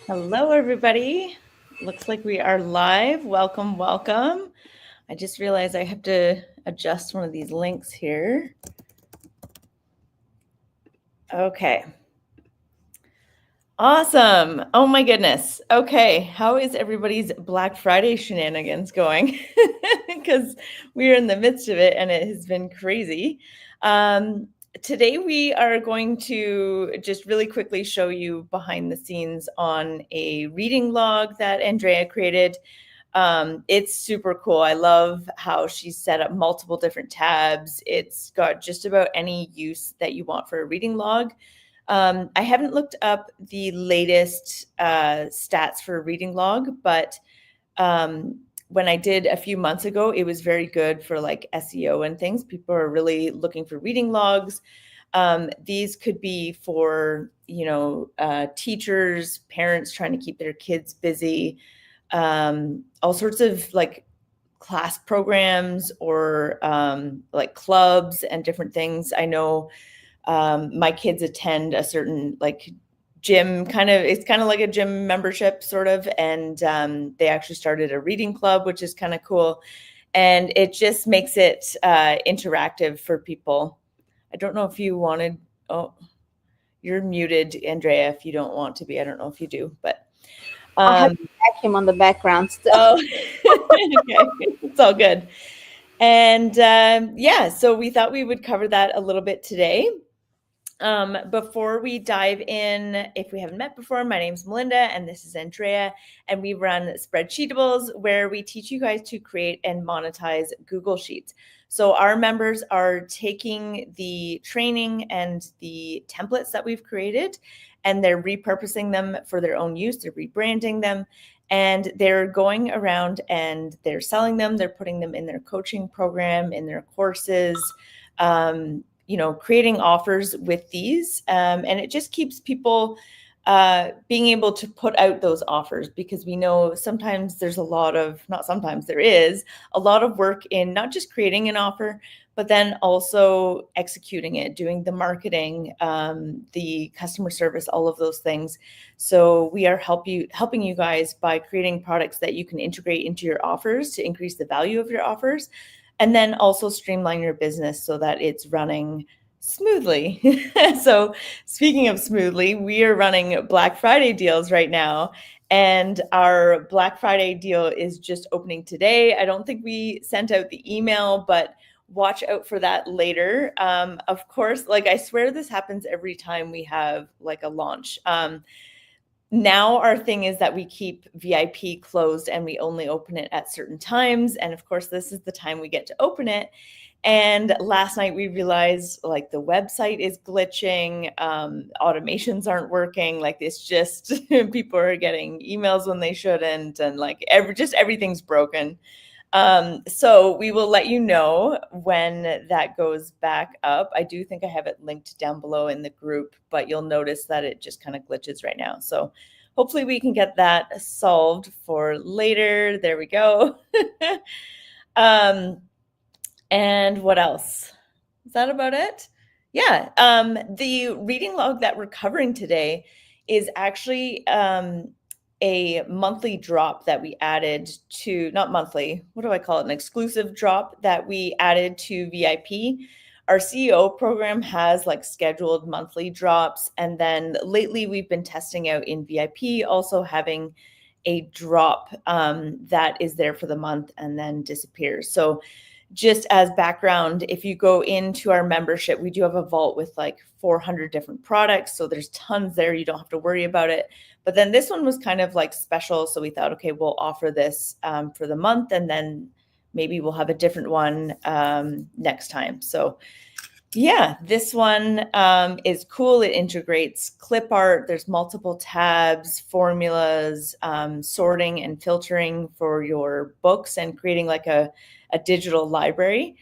Hello, everybody. Looks like we are live. Welcome, welcome. I just realized I have to adjust one of these links here. Okay. Awesome. Oh my goodness. Okay. How is everybody's Black Friday shenanigans going? Because we are in the midst of it and it has been crazy. Today we are going to just really quickly show you behind the scenes on a reading log that Andrea created. It's super cool. I love how she's set up multiple different tabs. It's got just about any use that you want for a reading log. I haven't looked up the latest stats for a reading log, but when I did a few months ago, it was very good for like SEO and things. People are really looking for reading logs. These could be for, teachers, parents trying to keep their kids busy, all sorts of like class programs or like clubs and different things. I know my kids attend a certain like gym it's kind of like a gym membership sort of, and they actually started a reading club, which is kind of cool, and it just makes it interactive for people. I don't know if you wanted, oh, you're muted, Andrea, if you don't want to be. I don't know if you do, but I have to vacuum on the background still. oh, okay, it's all good. And yeah, so we thought we would cover that a little bit today. Before we dive in, if we haven't met before, my name's Melinda and this is Andrea, and we run Spreadsheetables, where we teach you guys to create and monetize Google Sheets. So our members are taking the training and the templates that we've created, and they're repurposing them for their own use. They're rebranding them, and they're going around and they're selling them. They're putting them in their coaching program, in their courses, creating offers with these. And it just keeps people being able to put out those offers, because we know sometimes there is a lot of work in not just creating an offer, but then also executing it, doing the marketing, the customer service, all of those things. So we are helping you guys by creating products that you can integrate into your offers to increase the value of your offers, and then also streamline your business so that it's running smoothly. So speaking of smoothly, we are running Black Friday deals right now, and our Black Friday deal is just opening today. I don't think we sent out the email, but watch out for that later. Of course, like I swear this happens every time we have like a launch. Now our thing is that we keep VIP closed and we only open it at certain times. And of course, this is the time we get to open it. And last night we realized like the website is glitching, automations aren't working. Like it's just people are getting emails when they shouldn't, and like everything's broken. So we will let you know when that goes back up. I do think I have it linked down below in the group, but you'll notice that it just kind of glitches right now. So hopefully we can get that solved for later. There we go. And what else? Is that about it? Yeah. The reading log that we're covering today is actually a monthly drop that we added to, not monthly, what do I call it? An exclusive drop that we added to VIP. Our CEO program has like scheduled monthly drops. And then lately we've been testing out in VIP, also having a drop that is there for the month and then disappears. So just as background, if you go into our membership, we do have a vault with like 400 different products. So there's tons there. You don't have to worry about it. But then this one was kind of like special. So we thought, okay, we'll offer this for the month, and then maybe we'll have a different one next time. So yeah, this one is cool. It integrates clip art. There's multiple tabs, formulas, sorting and filtering for your books, and creating like a digital library.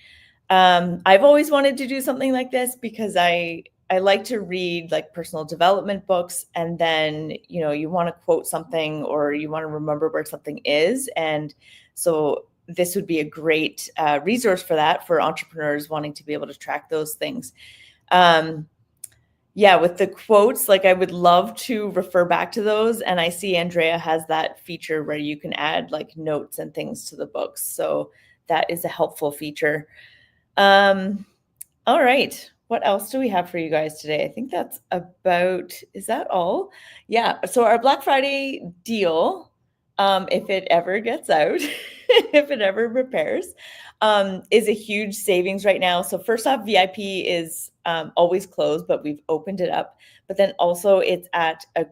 I've always wanted to do something like this because I like to read like personal development books, and then you want to quote something or you want to remember where something is, and so this would be a great resource for that, for entrepreneurs wanting to be able to track those things. Yeah, with the quotes, like I would love to refer back to those. And I see Andrea has that feature where you can add like notes and things to the books. So that is a helpful feature. All right. What else do we have for you guys today? I think that's about, is that all? Yeah. So our Black Friday deal, if it ever gets out, if it ever repairs, is a huge savings right now. So first off, VIP is always closed, but we've opened it up. But then also it's at a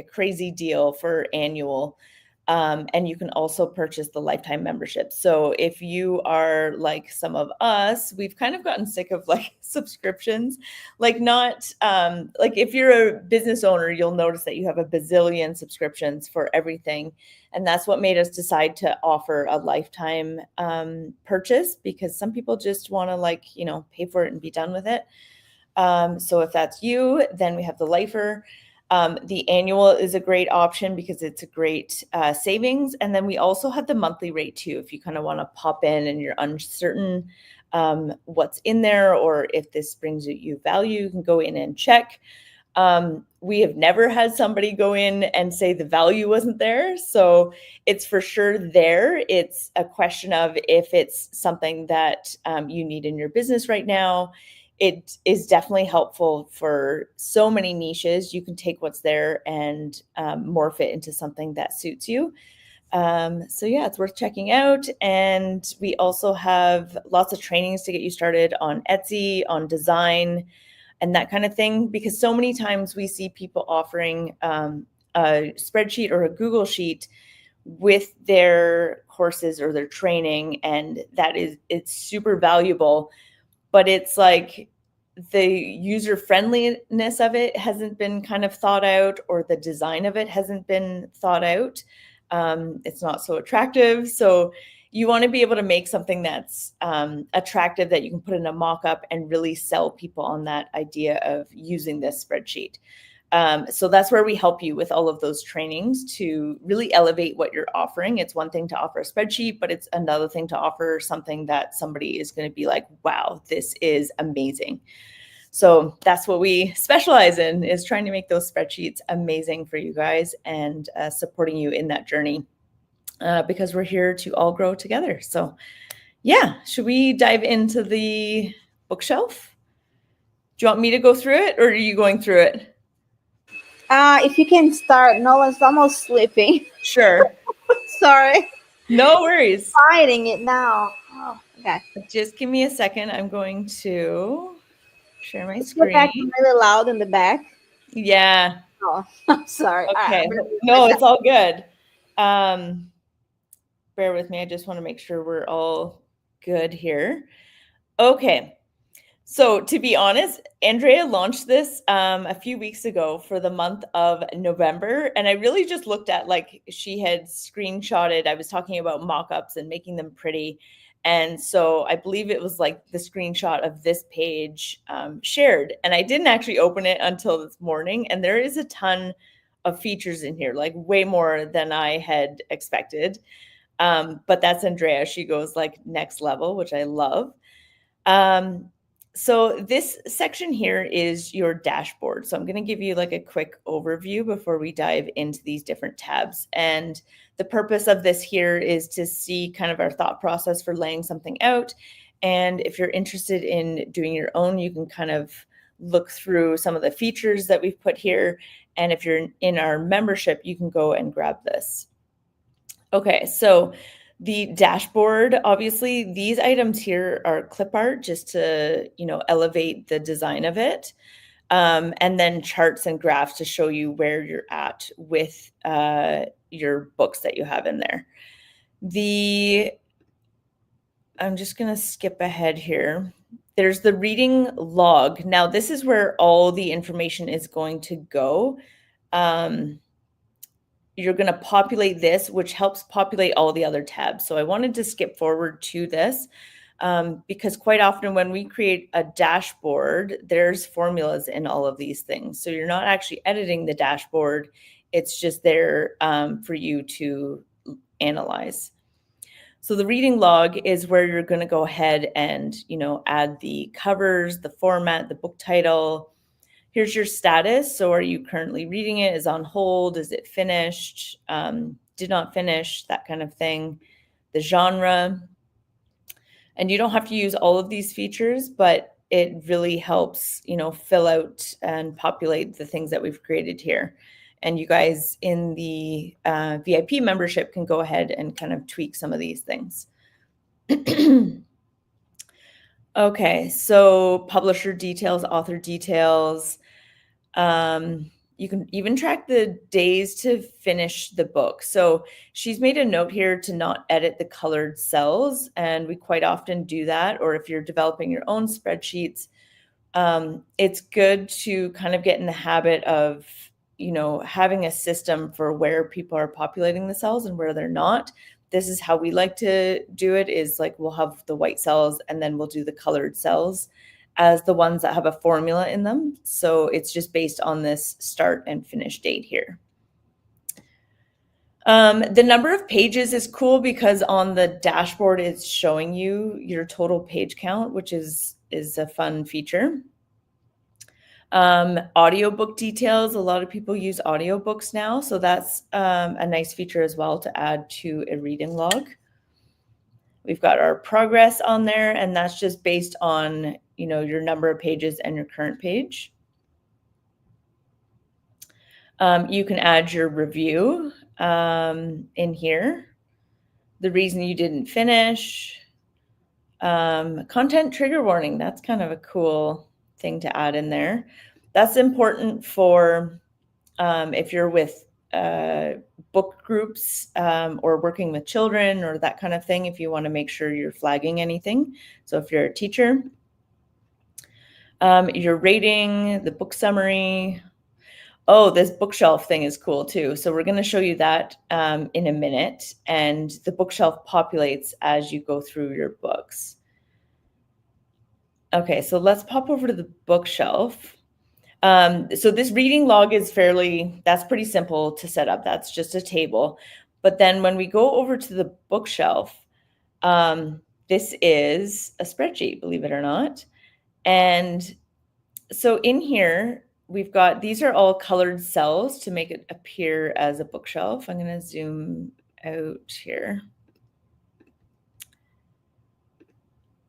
crazy deal for annual. And you can also purchase the lifetime membership. So if you are like some of us, we've kind of gotten sick of like subscriptions, like not like if you're a business owner, you'll notice that you have a bazillion subscriptions for everything. And that's what made us decide to offer a lifetime purchase, because some people just want to like, pay for it and be done with it. So if that's you, then we have the lifer. The annual is a great option because it's a great savings. And then we also have the monthly rate too. If you kind of want to pop in and you're uncertain what's in there, or if this brings you value, you can go in and check. We have never had somebody go in and say the value wasn't there. So it's for sure there. It's a question of if it's something that you need in your business right now. It is definitely helpful for so many niches. You can take what's there and morph it into something that suits you. So yeah, it's worth checking out. And we also have lots of trainings to get you started on Etsy, on design, and that kind of thing, because so many times we see people offering a spreadsheet or a Google sheet with their courses or their training, and it's super valuable. But it's like the user friendliness of it hasn't been kind of thought out, or the design of it hasn't been thought out. It's not so attractive. So you want to be able to make something that's attractive, that you can put in a mock-up and really sell people on that idea of using this spreadsheet. So that's where we help you with all of those trainings to really elevate what you're offering. It's one thing to offer a spreadsheet, but it's another thing to offer something that somebody is going to be like, wow, this is amazing. So that's what we specialize in, is trying to make those spreadsheets amazing for you guys, and supporting you in that journey, because we're here to all grow together. So yeah, should we dive into the bookshelf? Do you want me to go through it, or are you going through it? If you can start. Nolan's almost sleeping. Sure. Sorry. No worries. Fighting it now. Oh, okay. Just give me a second. I'm going to share my Is your back screen. really loud in the back? Yeah. Oh, I'm sorry. Okay. No, it's all good. Bear with me. I just want to make sure we're all good here. Okay. So to be honest, Andrea launched this a few weeks ago for the month of November. And I really just looked at, like, she had screenshotted, I was talking about mock-ups and making them pretty. And so I believe it was like the screenshot of this page shared. And I didn't actually open it until this morning. And there is a ton of features in here, like way more than I had expected. But that's Andrea. She goes like next level, which I love. So this section here is your dashboard. So I'm going to give you like a quick overview before we dive into these different tabs. And the purpose of this here is to see kind of our thought process for laying something out. And if you're interested in doing your own, you can kind of look through some of the features that we've put here. And if you're in our membership, you can go and grab this. Okay, so the dashboard, obviously, these items here are clip art just to, elevate the design of it. And then charts and graphs to show you where you're at with your books that you have in there. I'm just going to skip ahead here. There's the reading log. Now, this is where all the information is going to go. You're going to populate this, which helps populate all the other tabs. So I wanted to skip forward to this because quite often when we create a dashboard, there's formulas in all of these things. So you're not actually editing the dashboard. It's just there for you to analyze. So the reading log is where you're going to go ahead and, add the covers, the format, the book title. Here's your status. So are you currently reading it? Is on hold? Is it finished? Did not finish, that kind of thing. The genre. And you don't have to use all of these features, but it really helps, fill out and populate the things that we've created here. And you guys in the VIP membership can go ahead and kind of tweak some of these things. Okay, so publisher details, author details. You can even track the days to finish the book. So she's made a note here to not edit the colored cells, and we quite often do that. Or if you're developing your own spreadsheets, it's good to kind of get in the habit of, having a system for where people are populating the cells and where they're not. This is how we like to do it, is like we'll have the white cells and then we'll do the colored cells as the ones that have a formula in them. So it's just based on this start and finish date here. The number of pages is cool because on the dashboard, it's showing you your total page count, which is a fun feature. Audiobook details. A lot of people use audiobooks now. So that's a nice feature as well to add to a reading log. We've got our progress on there, and that's just based on, your number of pages and your current page. You can add your review in here, the reason you didn't finish, content trigger warning. That's kind of a cool thing to add in there. That's important for if you're with book groups or working with children or that kind of thing, if you want to make sure you're flagging anything. So if you're a teacher, your rating, the book summary. Oh, this bookshelf thing is cool too. So we're going to show you that in a minute. And the bookshelf populates as you go through your books. Okay, so let's pop over to the bookshelf. So this reading log is that's pretty simple to set up. That's just a table. But then when we go over to the bookshelf, this is a spreadsheet, believe it or not. And so in here, we've got, these are all colored cells to make it appear as a bookshelf. I'm going to zoom out here.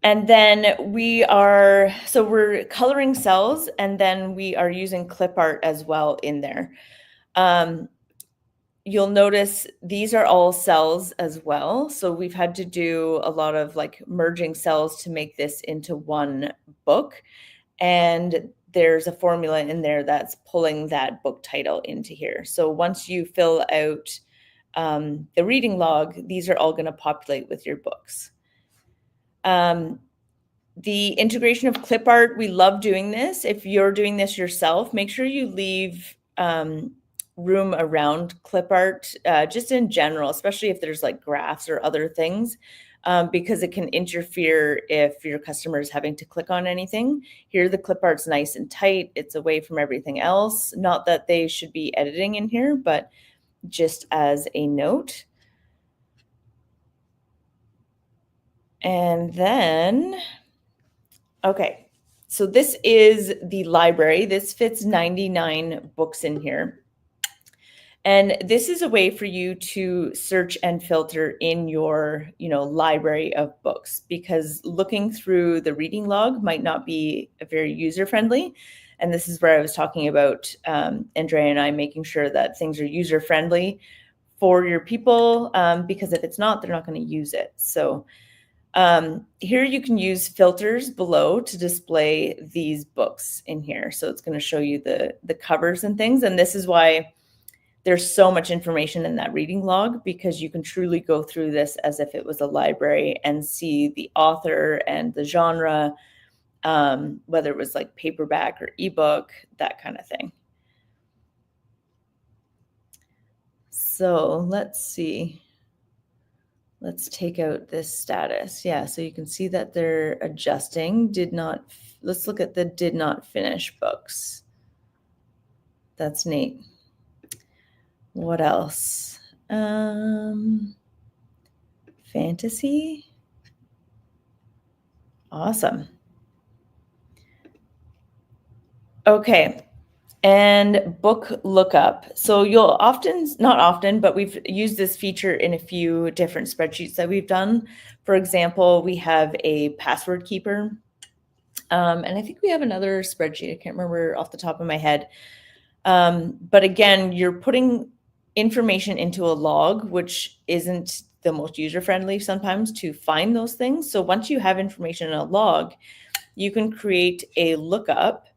And then we're coloring cells, and then we are using clip art as well in there. You'll notice these are all cells as well. So we've had to do a lot of merging cells to make this into one book. And there's a formula in there that's pulling that book title into here. So once you fill out the reading log, these are all going to populate with your books. The integration of clip art, we love doing this. If you're doing this yourself, make sure you leave room around clip art, just in general, especially if there's graphs or other things, because it can interfere if your customer is having to click on anything. Here, the clip art's nice and tight. It's away from everything else. Not that they should be editing in here, but just as a note. And then, okay, so this is the library. This fits 99 books in here. And this is a way for you to search and filter in your, library of books, because looking through the reading log might not be very user-friendly. And this is where I was talking about Andrea and I making sure that things are user-friendly for your people, because if it's not, they're not going to use it. So here you can use filters below to display these books in here. So it's going to show you the covers and things. And this is why there's so much information in that reading log, because you can truly go through this as if it was a library and see the author and the genre, whether it was like paperback or ebook, that kind of thing. So let's see. Let's take out this status. Yeah, so you can see that they're adjusting. Let's look at the did not finish books. That's neat. What else? Fantasy. Awesome. Okay. And book lookup. So you'll not often, but we've used this feature in a few different spreadsheets that we've done. For example, we have a password keeper. And I think we have another spreadsheet. I can't remember off the top of my head. But again, you're putting information into a log, which isn't the most user-friendly sometimes to find those things. So once you have information in a log, you can create a lookup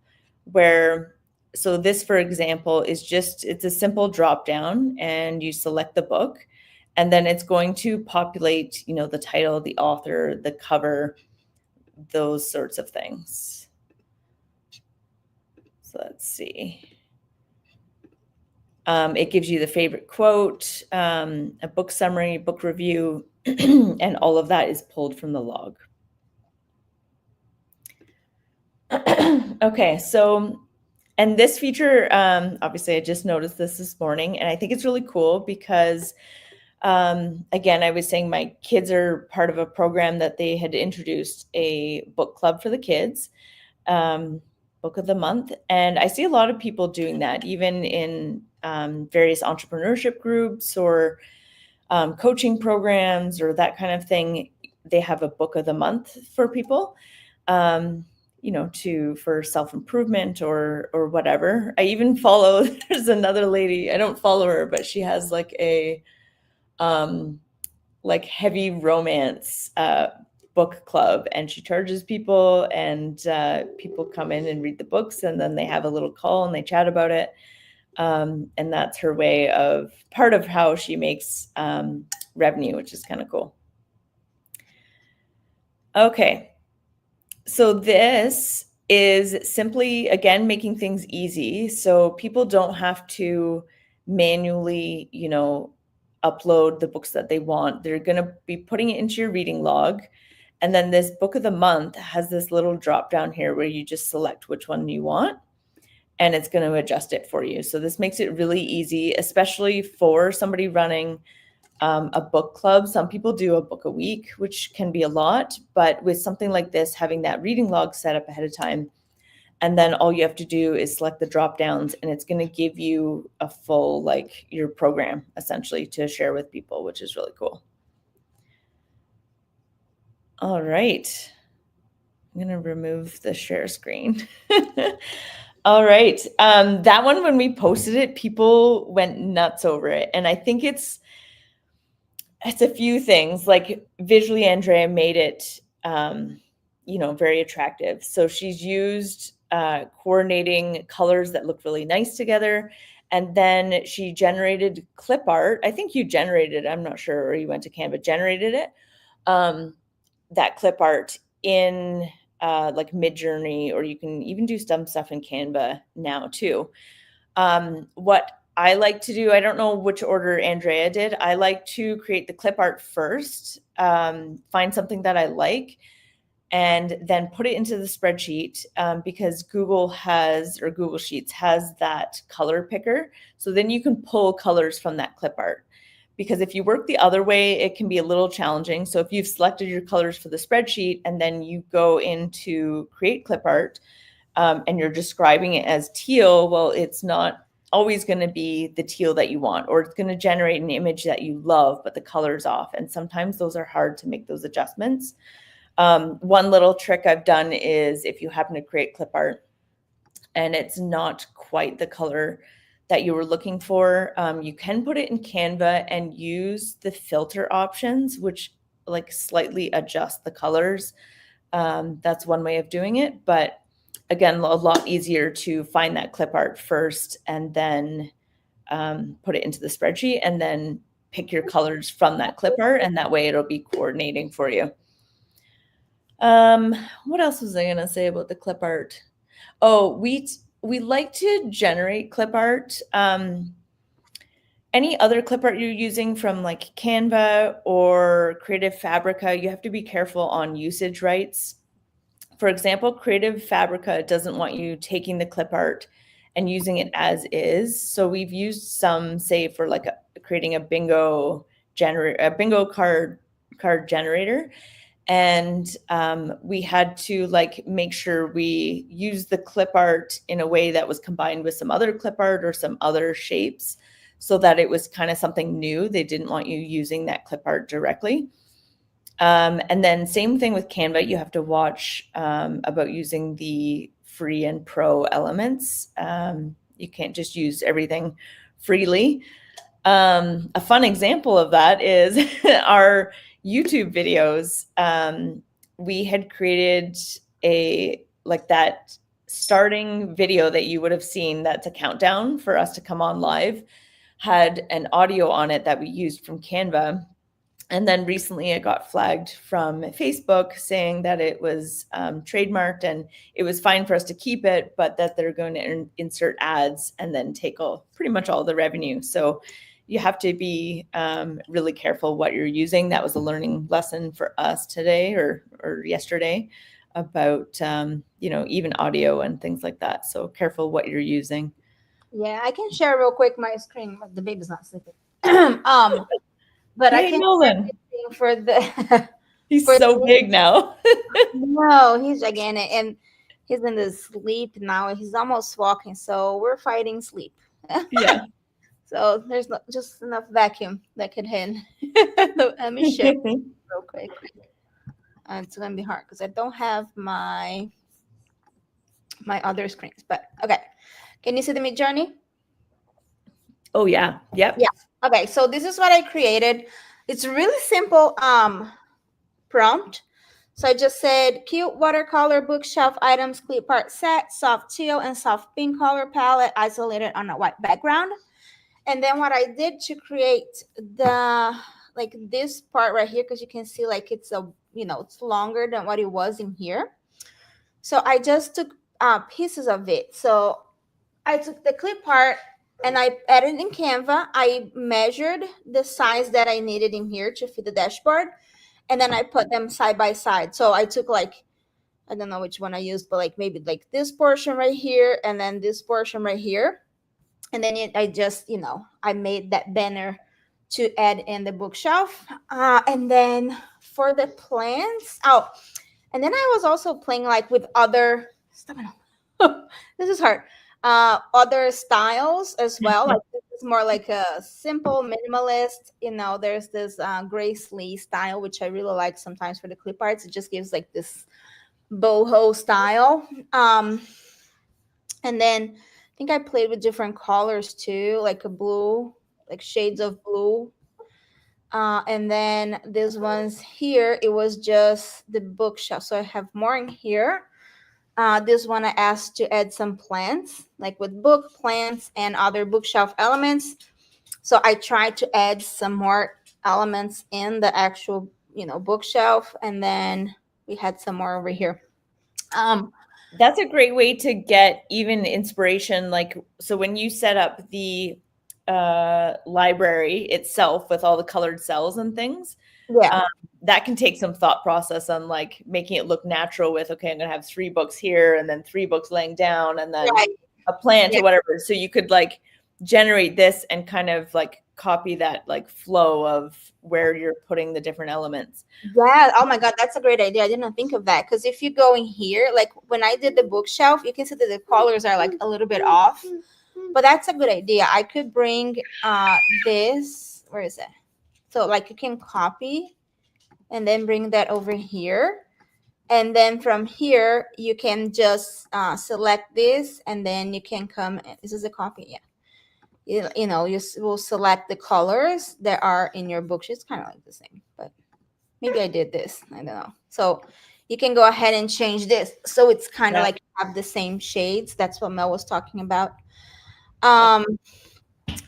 where, so this, for example, it's a simple drop down, and you select the book, and then it's going to populate, the title, the author, the cover, those sorts of things. So let's see. It gives you the favorite quote, a book summary, book review, and all of that is pulled from the log. Okay, so, and this feature, obviously I just noticed this morning, and I think it's really cool because, again, I was saying my kids are part of a program that they had introduced, a book club for the kids, book of the month. And I see a lot of people doing that, even in various entrepreneurship groups or coaching programs or that kind of thing. They have a book of the month for people, for self-improvement or whatever. I even follow, there's another lady, I don't follow her, but she has like a heavy romance book club, and she charges people, and people come in and read the books, and then they have a little call and they chat about it. And that's her way of, part of how she makes revenue, which is kind of cool. Okay. So this is simply, again, making things easy. So people don't have to manually, upload the books that they want. They're going to be putting it into your reading log. And then this book of the month has this little drop down here where you just select which one you want, and it's going to adjust it for you. So this makes it really easy, especially for somebody running a book club. Some people do a book a week, which can be a lot, but with something like this, having that reading log set up ahead of time, and then all you have to do is select the drop downs, and it's going to give you a full, your program essentially to share with people, which is really cool. All right. I'm going to remove the share screen. All right. That one, when we posted it, people went nuts over it. And I think it's a few things. Like visually, Andrea made it, very attractive. So she's used coordinating colors that look really nice together. And then she generated clip art. I think you generated it. I'm not sure, or you went to Canva, generated it. That clip art in Midjourney, or you can even do some stuff in Canva now too. What I like to do, I don't know which order Andrea did. I like to create the clip art first, find something that I like, and then put it into the spreadsheet, because Google Sheets has that color picker. So then you can pull colors from that clip art. Because if you work the other way, it can be a little challenging. So if you've selected your colors for the spreadsheet and then you go into create clip art, and you're describing it as teal, well, it's not always going to be the teal that you want, or it's going to generate an image that you love, but the color's off. And sometimes those are hard to make those adjustments. One little trick I've done is, if you happen to create clip art and it's not quite the color that you were looking for. You can put it in Canva and use the filter options, which like slightly adjust the colors. That's one way of doing it. But again, a lot easier to find that clip art first and then put it into the spreadsheet and then pick your colors from that clip art. And that way it'll be coordinating for you. What else was I going to say about the clip art? Oh, we like to generate clip art. Any other clip art you're using from like Canva or Creative Fabrica, you have to be careful on usage rights. For example, Creative Fabrica doesn't want you taking the clip art and using it as is. So we've used some, say, for like creating a bingo card generator. And we had to like make sure we use the clip art in a way that was combined with some other clip art or some other shapes so that it was kind of something new. They didn't want you using that clip art directly. And then same thing with Canva, you have to watch about using the free and pro elements. You can't just use everything freely. A fun example of that is our YouTube videos. We had created that starting video that you would have seen, that's a countdown for us to come on live, had an audio on it that we used from Canva. And then recently it got flagged from Facebook saying that it was trademarked and it was fine for us to keep it, but that they're going to insert ads and then take pretty much all the revenue. So you have to be really careful what you're using. That was a learning lesson for us today or yesterday about, even audio and things like that. So careful what you're using. Yeah, I can share real quick my screen. The baby's not sleeping. But hey, I can't Nolan. For the He's so big now. No, he's gigantic and he's in the sleep now. He's almost walking, so we're fighting sleep. Yeah. So there's not just enough vacuum that could hit. Let me share real quick. It's gonna be hard because I don't have my other screens. But okay, can you see the Midjourney? Oh yeah. Yep. Yeah. Okay, so this is what I created. It's a really simple prompt. So I just said cute watercolor bookshelf items, clip art set, soft teal and soft pink color palette isolated on a white background. And then what I did to create this part right here, because you can see like it's it's longer than what it was in here. So I just took pieces of it. So I took the clip part and I added in Canva. I measured the size that I needed in here to fit the dashboard. And then I put them side by side. So I took I don't know which one I used, but maybe this portion right here and then this portion right here. And then I just, I made that banner to add in the bookshelf. And then for the plants, and then I was also playing with other, this is hard, other styles as well. This is more like a simple minimalist. There's this Grace Lee style, which I really like sometimes for the clip arts. It just gives this boho style. And then I think I played with different colors too, like a blue, like shades of blue. And then these ones here, it was just the bookshelf. So I have more in here. This one I asked to add some plants, like with book plants and other bookshelf elements. So I tried to add some more elements in the actual, bookshelf. And then we had some more over here. That's a great way to get even inspiration. So when you set up the library itself with all the colored cells and things, that can take some thought process on making it look natural with, okay, I'm going to have 3 books here and then 3 books laying down and then a plant or whatever. So you could generate this and kind of copy that flow of where you're putting the different elements. Yeah. Oh my God, that's a great idea. I didn't think of that, because if you go in here, when I did the bookshelf, you can see that the colors are a little bit off, but that's a good idea. I could bring this, where is it? So you can copy and then bring that over here. And then from here, you can just select this and then you can come. This is a copy. Yeah. will select the colors that are in your book. It's kind of like the same, but maybe I did this. I don't know. So you can go ahead and change this. So it's kind of Yeah. like have the same shades. That's what Mel was talking about. Yeah. Um,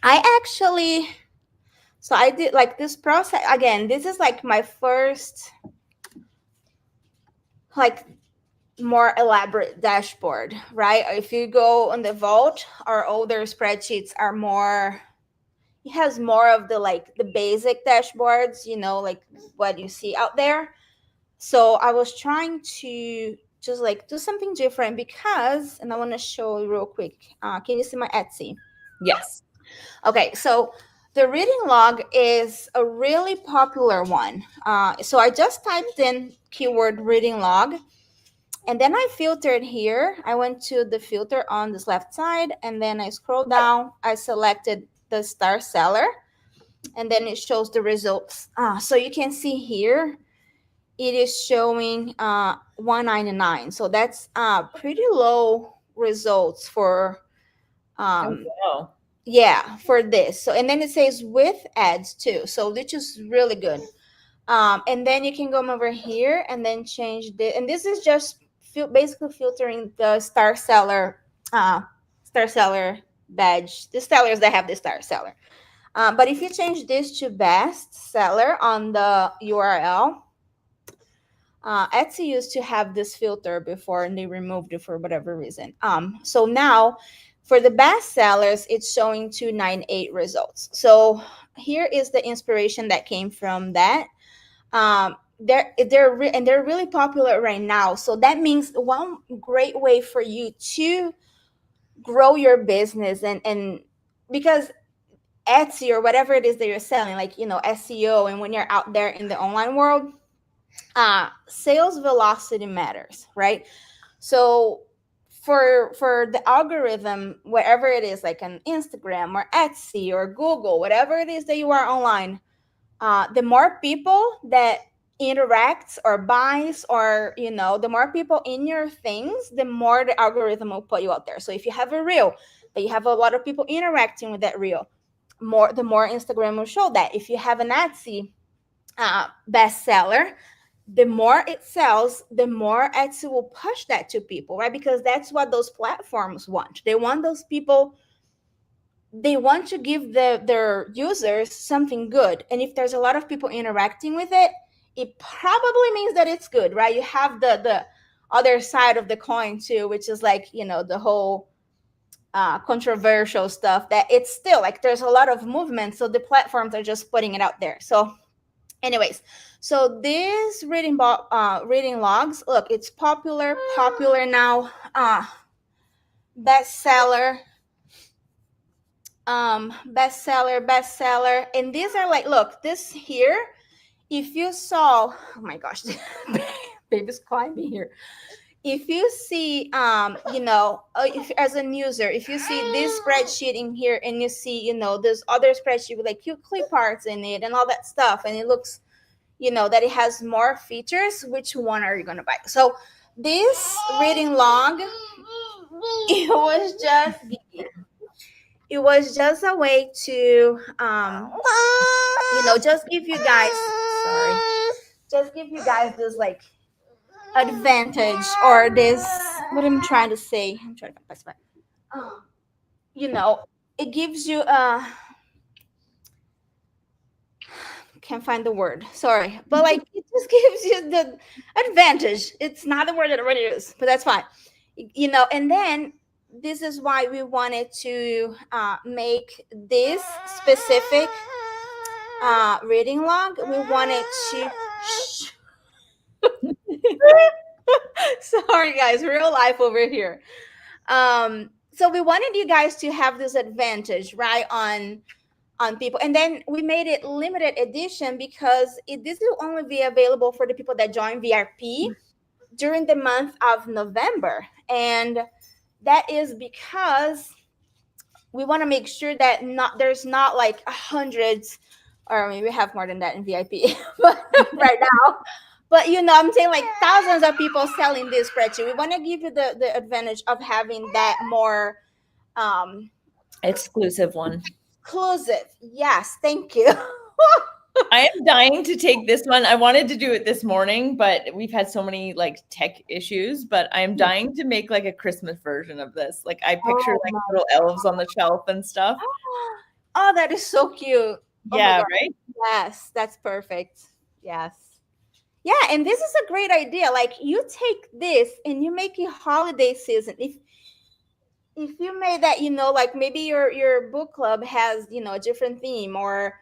I actually, so I did like this process again. This is like my first, like more elaborate dashboard, right? If you go on the Vault, our older spreadsheets are more, it has more of the like the basic dashboards, like what you see out there. So I was trying to just like do something different because, and I want to show you real quick. Can you see my Etsy? Yes. Okay, so the reading log is a really popular one. So I just typed in keyword reading log, and then I filtered here. I went to the filter on this left side, and then I scrolled down. I selected the star seller, and then it shows the results. So you can see here, it is showing 199. So that's pretty low results for Oh, um, wow. yeah, for this. So and then it says with ads too, so which is really good. And then you can go over here and then change the, and this is just basically filtering the uh star seller badge, the sellers that have the star seller. But if you change this to best seller on the URL, Etsy used to have this filter before and they removed it for whatever reason. So now for the best sellers, it's showing 298 results. So here is the inspiration that came from that. They're really popular right now. So that means one great way for you to grow your business, and because Etsy or whatever it is that you're selling, like SEO, and when you're out there in the online world, sales velocity matters, right? So for the algorithm, wherever it is, like on Instagram or Etsy or Google, whatever it is that you are online, the more people that interacts or buys, or the more people in your things, the more the algorithm will put you out there. So if you have a reel that you have a lot of people interacting with that reel, the more Instagram will show that. If you have an Etsy bestseller, the more it sells, the more Etsy will push that to people, right? Because that's what those platforms want. They want those people, they want to give their users something good. And if there's a lot of people interacting with it, it probably means that it's good, right? You have the other side of the coin too, which is like, the whole controversial stuff, that it's still like there's a lot of movement. So the platforms are just putting it out there. So anyways, so this reading logs, look, it's popular now. Bestseller, bestseller, and these are like, look, this here, if you saw, oh my gosh, baby's climbing here. If you see, if as a user, if you see this spreadsheet in here, and you see, there's other spreadsheet with like cute clip arts in it and all that stuff, and it looks, that it has more features, which one are you going to buy? So this reading log, it was just a way to just give you guys, sorry, just give you guys this like advantage, or this, what I'm trying to say, I'm trying to pass by. you know it gives you can't find the word, sorry, but like it just gives you the advantage. It's not the word that I already use, but that's fine. And then this is why we wanted to make this specific reading log. We wanted to sorry guys, real life over here. So we wanted you guys to have this advantage, right, on people. And then we made it limited edition because this will only be available for the people that join VIP during the month of November. And that is because we want to make sure that there's not like hundreds, or maybe we have more than that in VIP but right now. But I'm saying like thousands of people selling this spreadsheet. We want to give you the advantage of having that more Exclusive one. Exclusive. Yes, thank you. I am dying to take this one. I wanted to do it this morning, but we've had so many like tech issues. But I am dying to make like a Christmas version of this. Like I picture Oh like my. little elves on the shelf and stuff. Oh, that is so cute. Oh my Yeah, God. right? Yes, that's perfect. Yes. Yeah, and this is a great idea. Like you take this and you make a holiday season. If you made that, like maybe your book club has, a different theme, or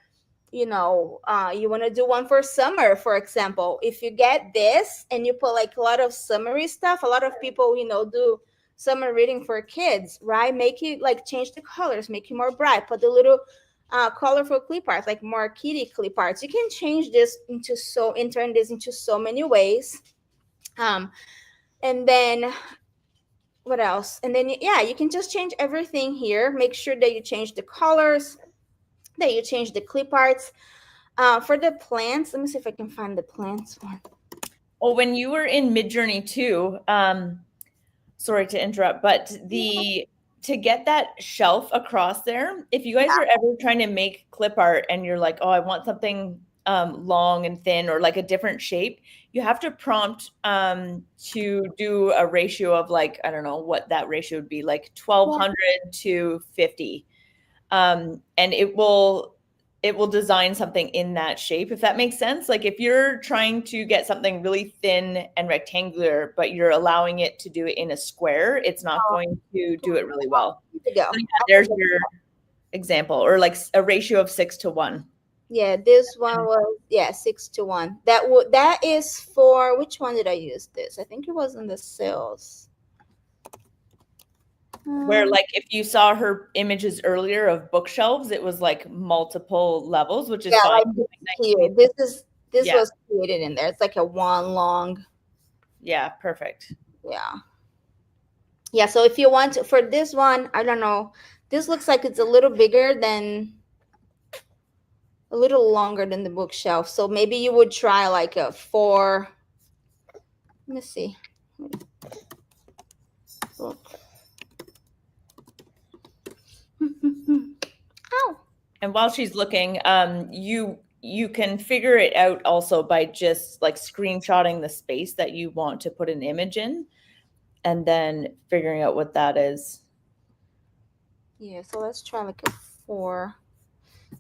you want to do one for summer, for example. If you get this and you put like a lot of summary stuff, a lot of people, do summer reading for kids, right? Make it like change the colors, make it more bright, put the little colorful clip arts, like more kitty clip arts. You can change this and turn this into so many ways. And then what else? And then yeah, you can just change everything here. Make sure that you change the colors, that you change the clip arts. For the plants, let me see if I can find the plants one. Well, when you were in Midjourney too, sorry to interrupt, but the to get that shelf across there, if you guys are ever trying to make clip art and you're like, oh, I want something long and thin or like a different shape, you have to prompt to do a ratio of like, I don't know what that ratio would be, like 1200 to 50. And it will design something in that shape, if that makes sense. Like if you're trying to get something really thin and rectangular, but you're allowing it to do it in a square, it's not going to do it really well. Here we go. So yeah, there's your example, or like a ratio of 6 to 1. Yeah, this one was 6 to 1. That is for which one did I use this? I think it was in the sales. Where like if you saw her images earlier of bookshelves, it was like multiple levels, which is Yeah, fine. like here. This Yeah. was created in there. It's like a one long. Yeah, perfect. Yeah. Yeah, so if you want to, for this one, I don't know. This looks like it's a little bigger than a little longer than the bookshelf. So maybe you would try like a 4. Let me see. Look. Ow. And while she's looking, you can figure it out also by just like screenshotting the space that you want to put an image in and then figuring out what that is. Yeah, so let's try like a 4.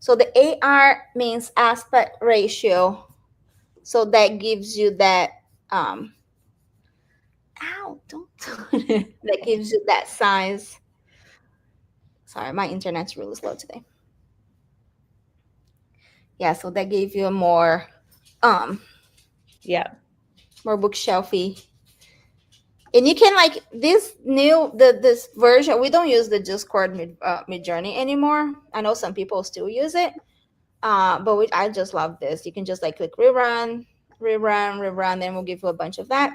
So the AR means aspect ratio. So that gives you that ow, don't that gives you that size. Sorry, my internet's really slow today. Yeah, so that gave you a more Yeah. more bookshelfy. And you can like this version. We don't use the Discord Midjourney anymore. I know some people still use it, but I just love this. You can just like click rerun, rerun, rerun. Then we'll give you a bunch of that,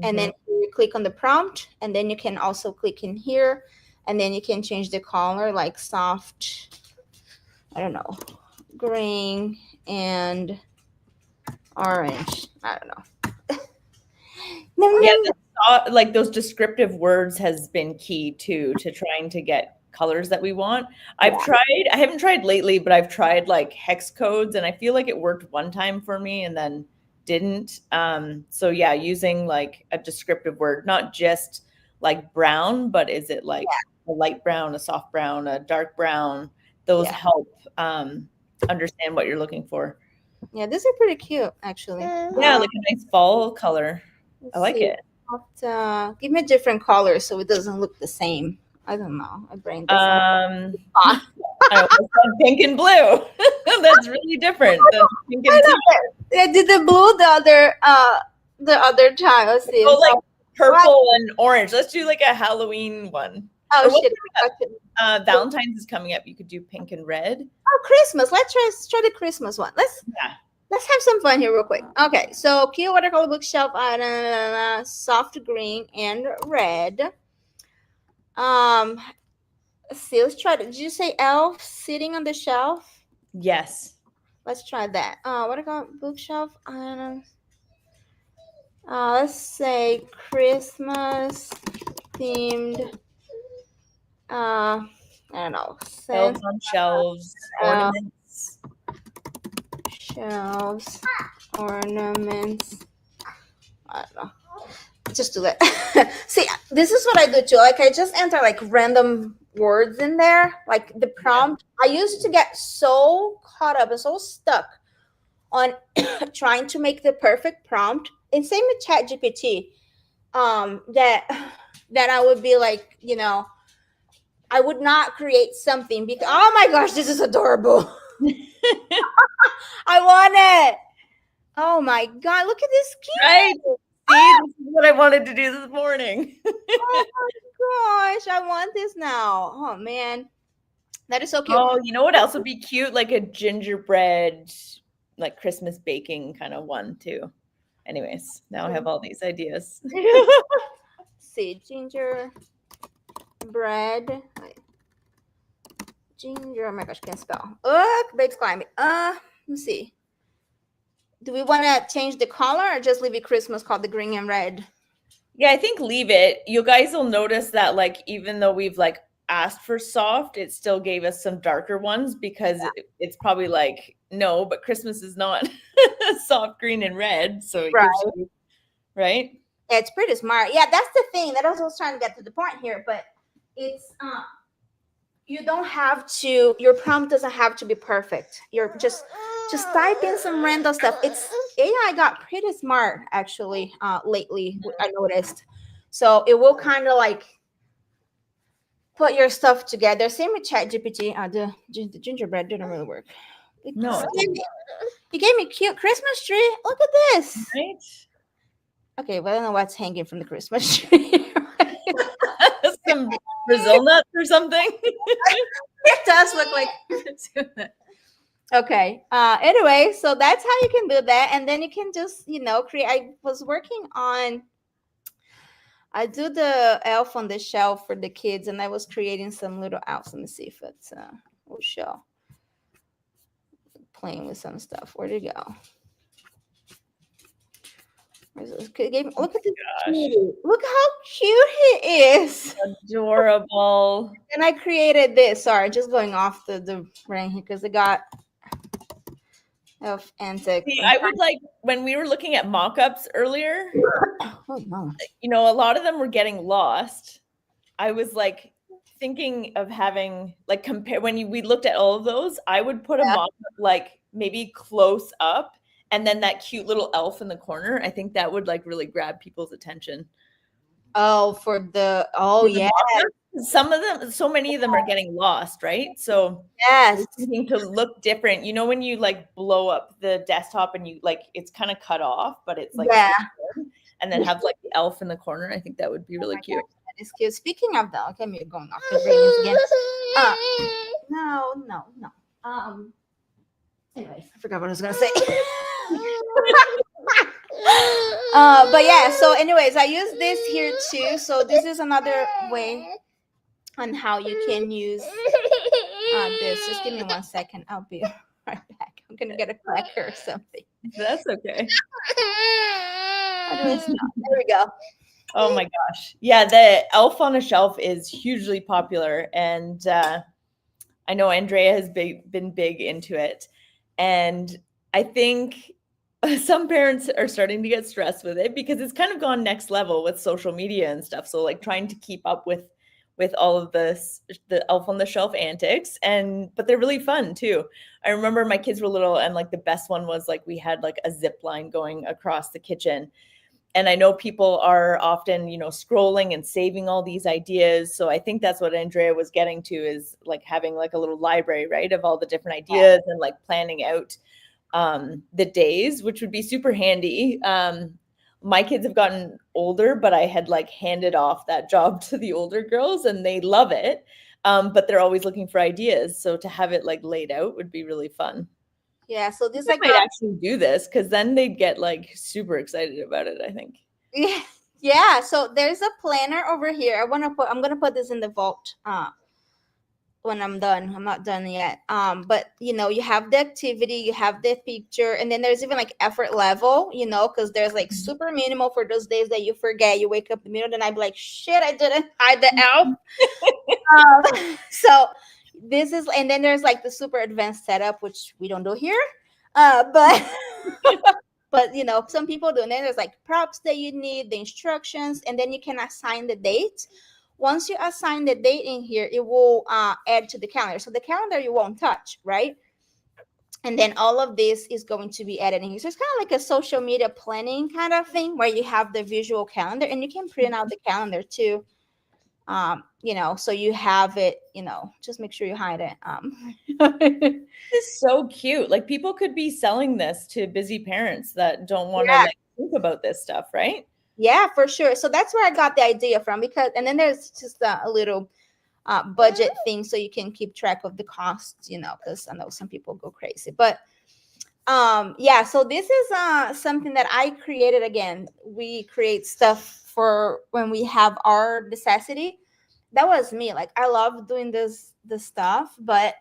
and then you click on the prompt, and then you can also click in here, and then you can change the color like soft. I don't know, green and orange. I don't know. Yeah, like those descriptive words has been key too to trying to get colors that we want. I haven't tried lately, but I've tried like hex codes and I feel like it worked one time for me and then didn't. So yeah, using like a descriptive word, not just like brown, but is it like a light brown, a soft brown, a dark brown? Those help understand what you're looking for. Yeah, these are pretty cute actually. Yeah, like a nice fall color. I like it. Give me different colors so it doesn't look the same. I don't know. My brain doesn't. I almost said pink and blue. That's really different than pink and teal. I did the blue the other time. Let's see. Oh, like purple and orange. Let's do like a Halloween one. Oh shit! Valentine's is coming up. You could do pink and red. Oh, Christmas. Let's try the Christmas one. Let's have some fun here real quick. Okay, so cute watercolor bookshelf, soft green and red. Let's see. Let's try. Did you say elf sitting on the shelf? Yes. Let's try that. Watercolor bookshelf. Let's say Christmas themed I don't know. Elves on shelves, ornaments. Shelves, ornaments. I don't know. Just do that. See, this is what I do too. Like I just enter like random words in there, like the prompt. I used to get so caught up and so stuck on trying to make the perfect prompt. And same with ChatGPT. That I would be like, I would not create something because oh my gosh, this is adorable. I want it. Oh my god, look at this cute. Right. See, this is what I wanted to do this morning. Oh my gosh, I want this now. Oh man. That is so cute. Oh, you know what else would be cute? Like a gingerbread, like Christmas baking kind of one too. Anyways, now I have all these ideas. See, ginger bread. Ginger, oh my gosh, can't spell. Babe's climbing. Let's see. Do we want to change the color or just leave it Christmas called the green and red? Yeah, I think leave it. You guys will notice that like even though we've like asked for soft, it still gave us some darker ones because it's probably like, no, but Christmas is not soft green and red. So it gives you, right? Yeah, it's pretty smart. Yeah, that's the thing. That was trying to get to the point here, but it's you don't have to, your prompt doesn't have to be perfect. You're just type in some random stuff. It's AI got pretty smart actually lately, I noticed. So it will kind of like put your stuff together. Same with ChatGPT. The gingerbread didn't really work. No. You gave me cute Christmas tree. Look at this. Right? Okay, well, I don't know what's hanging from the Christmas tree. Some Brazil nuts or something. It does look like. Okay. Anyway, so that's how you can do that, and then you can just create. I was working on. I do the elf on the shelf for the kids, and I was creating some little elves. Let me see if it's will show. Playing with some stuff. Where'd it go? Look at this cutie. Look how cute he is. Adorable. And I created this. Sorry, just going off the brain here because I got of antics. See, I would like when we were looking at mock-ups earlier, oh, no. A lot of them were getting lost. I was like thinking of having like compare when we looked at all of those, I would put a mock-up like maybe close up and then that cute little elf in the corner. I think that would like really grab people's attention. Oh, for the yeah. Some of them, so many of them are getting lost, right? So yes, thinking to look different. When you like blow up the desktop and you like it's kind of cut off, but it's like and then have like the elf in the corner. I think that would be really cute. That is cute. Speaking of that, okay, we're going off the brain again. No. Anyways, I forgot what I was gonna say. But yeah, so anyways, I use this here too. So this is another way on how you can use this. Just give me 1 second. I'll be right back. I'm gonna get a cracker or something. That's okay. There we go. Oh my gosh. Yeah, the elf on a shelf is hugely popular. And I know Andrea has been big into it. And I think some parents are starting to get stressed with it because it's kind of gone next level with social media and stuff. So like trying to keep up with all of the elf on the shelf antics, but they're really fun too. I remember my kids were little and like the best one was like we had like a zip line going across the kitchen. And I know people are often, scrolling and saving all these ideas. So I think that's what Andrea was getting to is like having like a little library, right, of all the different ideas and like planning out the days, which would be super handy. My kids have gotten older, but I had like handed off that job to the older girls and they love it. But they're always looking for ideas. So to have it like laid out would be really fun. Yeah, so this I might actually do this because then they'd get like super excited about it, I think. Yeah, so there's a planner over here. I'm gonna put this in the vault when I'm done. I'm not done yet. But you have the activity, you have the picture, and then there's even like effort level, because there's like super minimal for those days that you forget. You wake up in the middle of the night, be like, shit, I didn't hide the elf. So this is, and then there's like the super advanced setup, which we don't do here. But but some people do. And then there's like props that you need, the instructions, and then you can assign the date. Once you assign the date in here, it will add to the calendar. So the calendar you won't touch, right? And then all of this is going to be added in here. So it's kind of like a social media planning kind of thing where you have the visual calendar, and you can print out the calendar too. So you have it, just make sure you hide it. This is so cute. Like people could be selling this to busy parents that don't want to Yeah. like think about this stuff, right? Yeah, for sure. So that's where I got the idea from, and then there's just a little budget thing so you can keep track of the costs, because I know some people go crazy. But yeah, so this is something that I created. Again, we create stuff for when we have our necessity. That was me. Like I love doing this stuff, but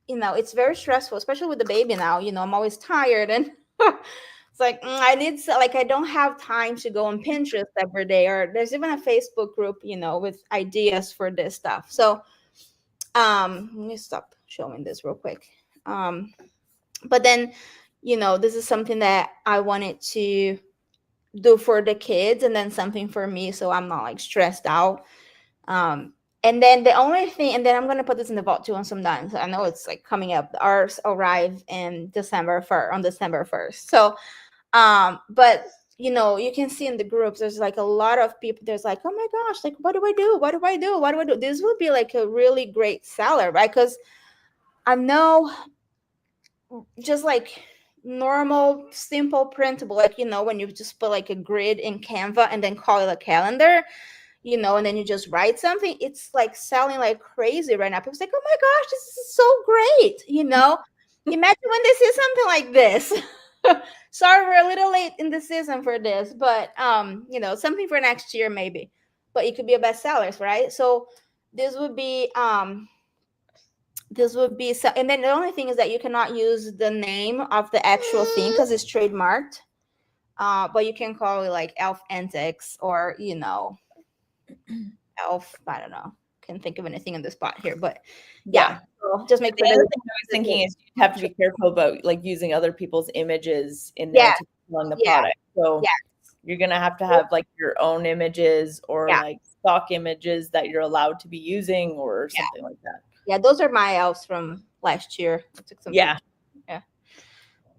it's very stressful, especially with the baby now. I'm always tired, and it's like I need I don't have time to go on Pinterest every day, or there's even a Facebook group, with ideas for this stuff. So let me stop showing this real quick. But then this is something that I wanted to do for the kids, and then something for me, so I'm not like stressed out. And then the only thing, and then I'm gonna put this in the vault too once I'm done. So I know it's like coming up. Ours arrive in December 1st. So but you can see in the groups there's like a lot of people. There's like, oh my gosh, like what do I do? What do I do? What do I do? This would be like a really great seller, right? Because I know just like normal simple printable, like when you just put like a grid in Canva and then call it a calendar, and then you just write something, it's like selling like crazy right now. People's like, oh my gosh, this is so great. Imagine when they see something like this. Sorry, we're a little late in the season for this, but something for next year maybe. But it could be a bestseller, right? So this would be so, and then the only thing is that you cannot use the name of the actual thing because it's trademarked. But you can call it like Elf Antics, or Elf. I don't know. Can't think of anything in the spot here, but yeah. So just make The sure other that thing I was thinking is you have to be careful about like using other people's images in there to sell the product. So you're gonna have to have like your own images or like stock images that you're allowed to be using or something like that. Yeah, those are my elves from last year. I took some pictures. Yeah.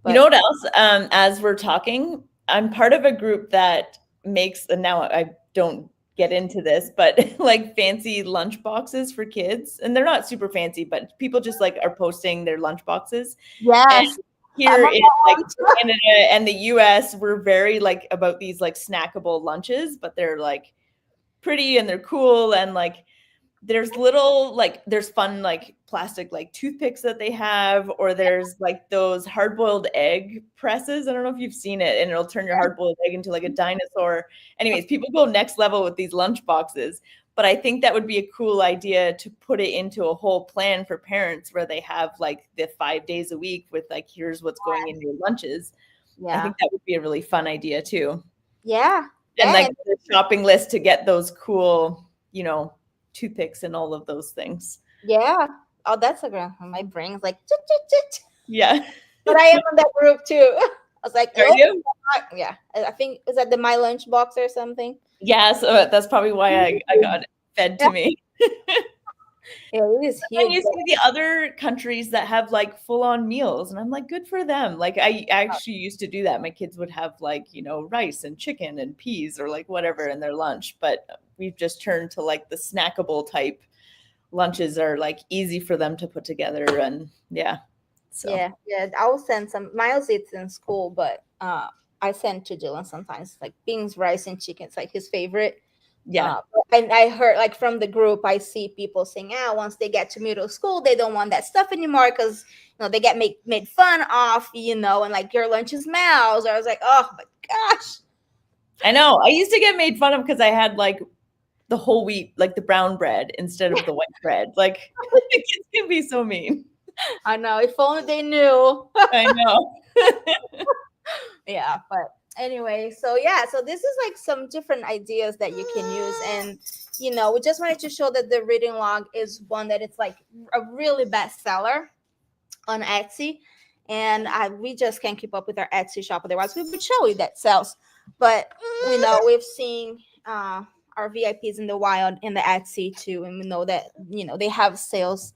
But, you know what else? As we're talking, I'm part of a group that makes, and now I don't get into this, but like fancy lunch boxes for kids. And they're not super fancy, but people just like are posting their lunch boxes. Yes. And here in like Canada and the US, we're very like about these like snackable lunches, but they're like pretty and they're cool, and like there's little like there's fun like plastic like toothpicks that they have, or there's like those hard-boiled egg presses. I don't know if you've seen it, and it'll turn your hard-boiled egg into like a dinosaur. Anyways, people go next level with these lunch boxes, but I think that would be a cool idea to put it into a whole plan for parents where they have like the 5 days a week with like, here's what's going in your lunches. I think that would be a really fun idea too. And like the shopping list to get those cool, toothpicks and all of those things. Oh, that's a great. My brain's like yeah. But I am in that group too. I was like, are you? Yeah, I think, is that my lunch box or something? Yeah, so that's probably why I got it fed to me. Yeah, it is huge. And you see the other countries that have like full-on meals, and I'm like, good for them. Like I actually used to do that. My kids would have like, rice and chicken and peas or like whatever in their lunch, but we've just turned to like the snackable type lunches are like easy for them to put together. And so I will send some. Miles eats in school, but I send to Dylan sometimes, like beans, rice, and chicken. It's like his favorite. And I heard like from the group, I see people saying, once they get to middle school, they don't want that stuff anymore because they get made fun of, and like your lunch is mouse. Or I was like, oh my gosh. I know. I used to get made fun of because I had like the whole wheat, like the brown bread instead of the white bread. Like kids can be so mean. I know. If only they knew. I know. But anyway, so this is like some different ideas that you can use. And we just wanted to show that the reading log is one that it's like a really best seller on Etsy. And we just can't keep up with our Etsy shop. Otherwise, we would show you that sells. But we know we've seen our VIPs in the wild in the Etsy too. And we know that, they have sales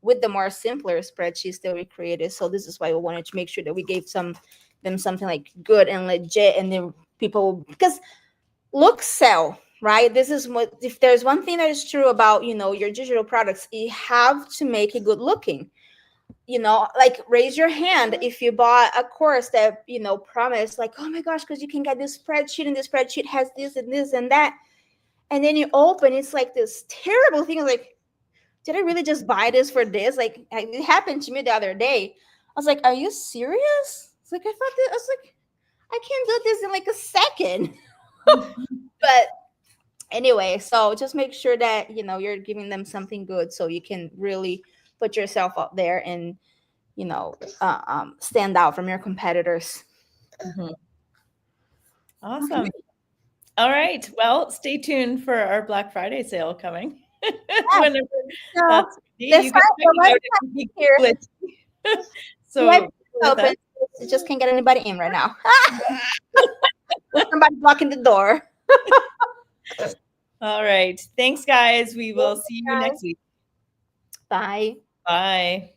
with the more simpler spreadsheets that we created. So this is why we wanted to make sure that we gave them something like good and legit. And then people, because looks sell, right? This is what, if there's one thing that is true about, your digital products, you have to make it good looking. Like raise your hand if you bought a course that, promised like, oh my gosh, because you can get this spreadsheet and this spreadsheet has this and this and that. And then you open, it's like this terrible thing. Like, did I really just buy this for this? Like, it happened to me the other day. I was like, are you serious? It's like, I thought that, I was like, I can't do this in like a second. But anyway, so just make sure that, you're giving them something good so you can really put yourself out there and, stand out from your competitors. Awesome. Okay. All right. Well, stay tuned for our Black Friday sale coming. Whenever that's ready, you can here. So open. You just can't get anybody in right now. Somebody blocking the door. All right. Thanks, guys. We will see you next week. Bye. Bye.